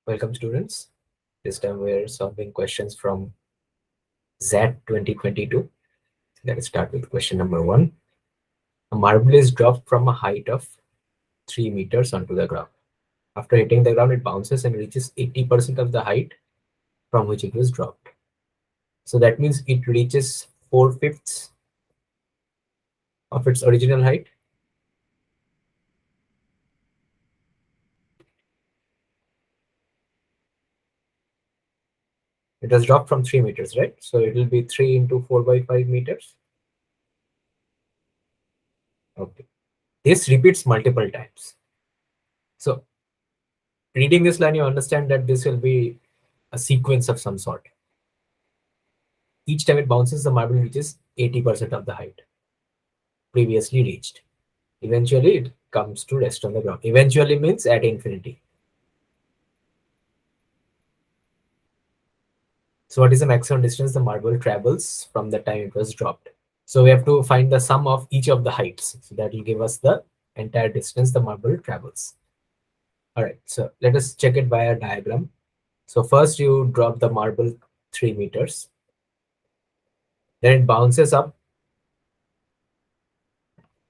Welcome students. This time we're solving questions from ZAT 2022. Let's start with question number 1. A marble is dropped from a height of 3 meters onto the ground. After hitting the ground, it bounces and reaches 80% of the height from which it was dropped. So that means it reaches 4/5 of its original height. It was dropped from 3 meters, right? So it will be 3 into 4 by 5 meters. Okay. This repeats multiple times. So reading this line, you understand that this will be a sequence of some sort. Each time it bounces, the marble reaches 80% of the height previously reached. Eventually, it comes to rest on the ground. Eventually means at infinity. So what is the maximum distance the marble travels from the time it was dropped? So we have to find the sum of each of the heights. So that will give us the entire distance the marble travels. All right, so let us check it by a diagram. So first you drop the marble 3 meters. Then it bounces up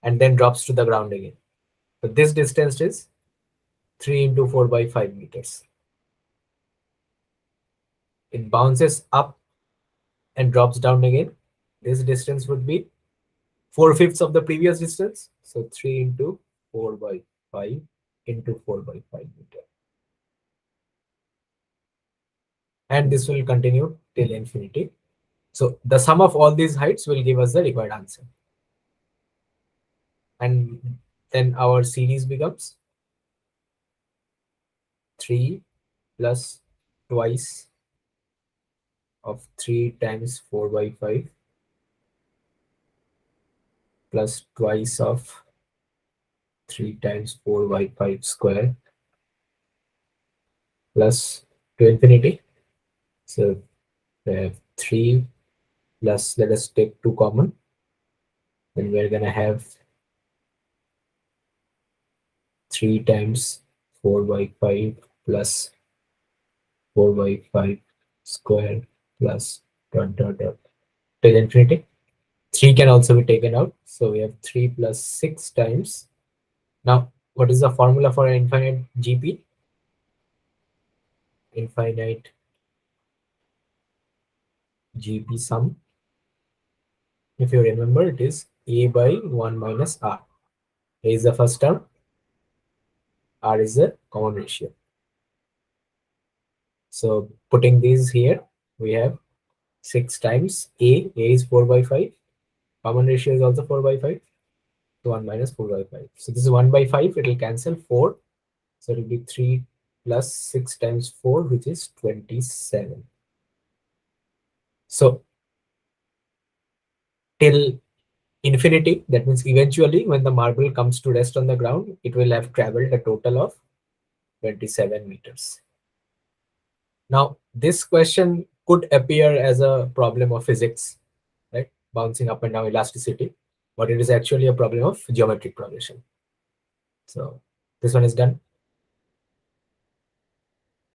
and then drops to the ground again. So this distance is 3 into 4 by 5 meters. It bounces up and drops down again. This distance would be 4/5 of the previous distance. So 3 into 4 by 5 into 4 by 5 meter. And this will continue till infinity. So the sum of all these heights will give us the required answer. And then our series becomes 3 plus twice of 3 times 4 by 5 plus twice of 3 times 4 by 5 square plus to infinity. So we have 3 plus, let us take 2 common. Then we're going to have 3 times 4 by 5 plus 4 by 5 square plus dot dot dot till infinity. 3 can also be taken out. So we have 3 plus 6 times. Now, what is the formula for an infinite GP? Infinite GP sum. If you remember, it is A by 1 minus R. A is the first term. R is the common ratio. So putting these here, we have 6 times A. A is 4 by 5. Common ratio is also 4 by 5. So 1 minus 4 by 5. So this is 1 by 5. It will cancel 4. So it will be 3 plus 6 times 4, which is 27. So till infinity, that means eventually when the marble comes to rest on the ground, it will have traveled a total of 27 meters. Now, this question could appear as a problem of physics, right? Bouncing up and down elasticity, but it is actually a problem of geometric progression. So this one is done.